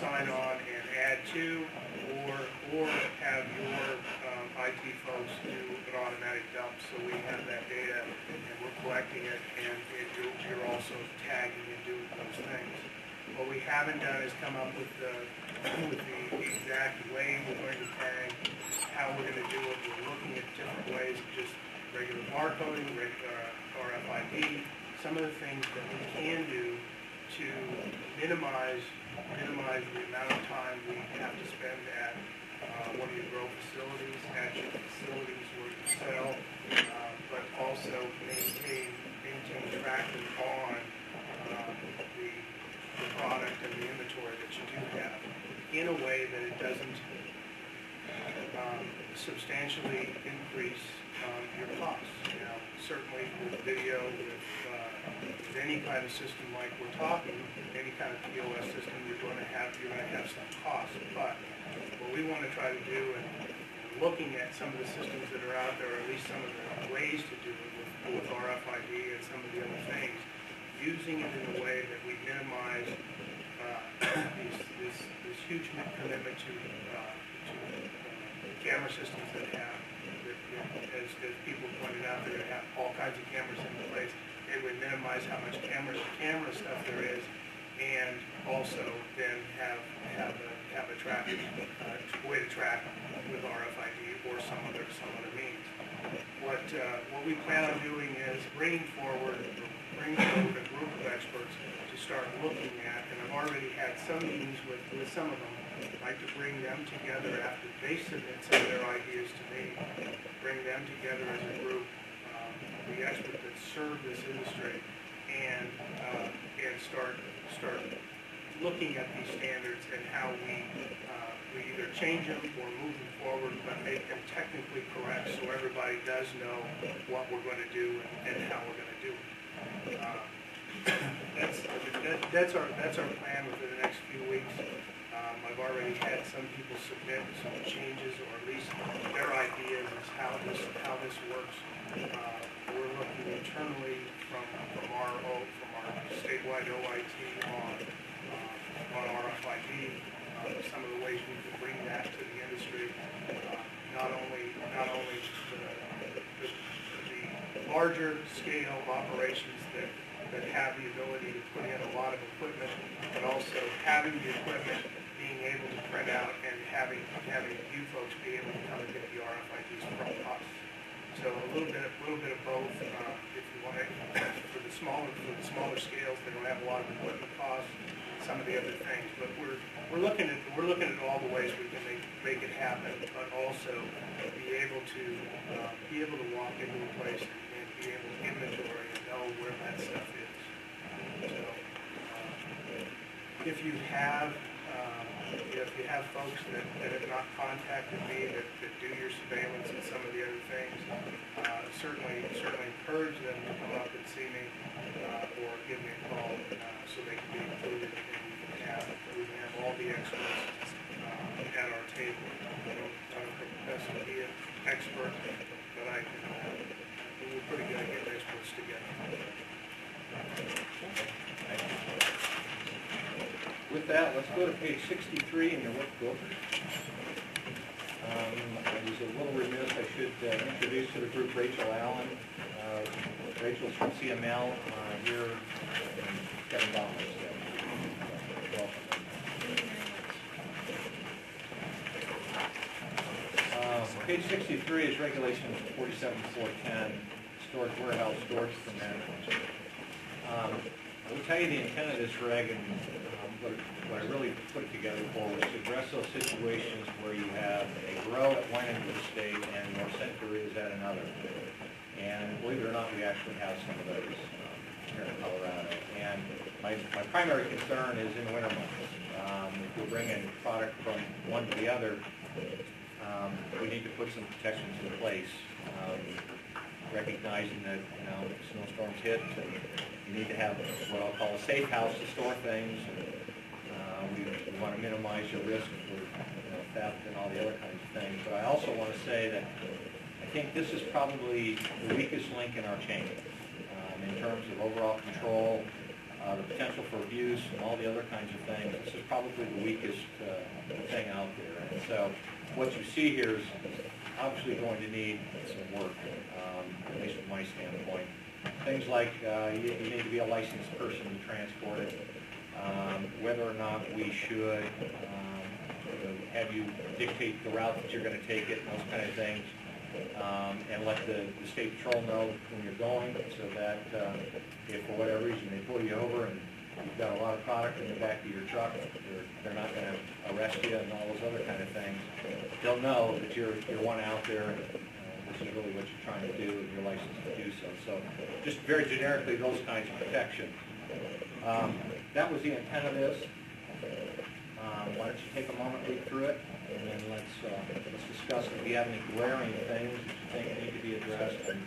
sign on and add to, or have your IT folks do an automatic dump, so we have that data and we're collecting it, and you're also tagging and doing those things. What we haven't done is come up with the exact way we're going to tag, how we're going to do it. We're looking at different ways of just regular barcoding, RFID, some of the things that we can do to minimize the amount of time we have to spend at one of your grow facilities, at your facilities where you sell, but also maintain tracking on the product and the inventory that you do have in a way that it doesn't substantially increase your costs. You know, certainly with video, with any kind of system like we're talking, any kind of POS system, you're going to have some costs. But what we want to try to do, and looking at some of the systems that are out there, or at least some of the ways to do it with RFID and some of the other things, using it in a way that we minimize this huge commitment to camera systems that have, as people pointed out, they're going to have all kinds of cameras in place. It would minimize how much camera stuff there is, and also then have a tracking way to track with RFID or some other means. What we plan on doing is bringing forward a group of experts to start looking at, and I've already had some meetings with some of them. I'd like to bring them together after they submit some of their ideas to me, bring them together as a group, the experts that serve this industry, and start looking at these standards and how we either change them or move them forward, but make them technically correct so everybody does know what we're going to do and how we're going to do it. That's our plan within the next few weeks. I've already had some people submit some changes, or at least their ideas as how this works. We're looking internally from our statewide OIT on RFID, some of the ways we can bring that to the industry. Not only the larger scale operations that have the ability to put in a lot of equipment, but also having the equipment, being able to print out, and having you folks be able to come and get the RFIDs from us. So a little bit of both. If you want it for the smaller scales, they don't have a lot of equipment costs, some of the other things. But we're looking at all the ways we can make it happen, but also be able to walk into a place and be able to inventory and know where that stuff is. So if you have folks that have not contacted me that do your surveillance and some of the other things, certainly encourage them to come up and see me or give me a call so they can be included, and we can have all the experts at our table. I don't profess to be an expert, but we're pretty good at getting experts together. With that, let's go to page 63 in your workbook. I was a little remiss. I should introduce to the group Rachel Allen. Rachel's from CML here in Kevin Dahmer's. Welcome. Page 63 is Regulation 47.410, storage warehouse storage for management. I will tell you the intent of this reg, and what I really put it together for was to address those situations where you have a grow at one end of the state and your center is at another. And believe it or not, we actually have some of those here in Colorado. And my primary concern is in the winter months. If we're bringing product from one to the other, we need to put some protections in place, recognizing that snowstorms hit, and you need to have what I'll call a safe house to store things. We want to minimize your risk for theft and all the other kinds of things. But I also want to say that I think this is probably the weakest link in our chain in terms of overall control. the potential for abuse and all the other kinds of things. This is probably the weakest thing out there. And so what you see here is obviously going to need some work, at least from my standpoint. Things like you need to be a licensed person to transport it, whether or not we should have you dictate the route that you're going to take it, and those kind of things, and let the state patrol know when you're going, so that if for whatever reason they pull you over and you've got a lot of product in the back of your truck, they're not going to arrest you and all those other kind of things. They'll know that you're one out there, and this is really what you're trying to do, and you're licensed to do so. So just very generically, those kinds of protections. That was the intent of this. Why don't you take a moment, read through it, and then let's discuss if you have any glaring things that you think need to be addressed. And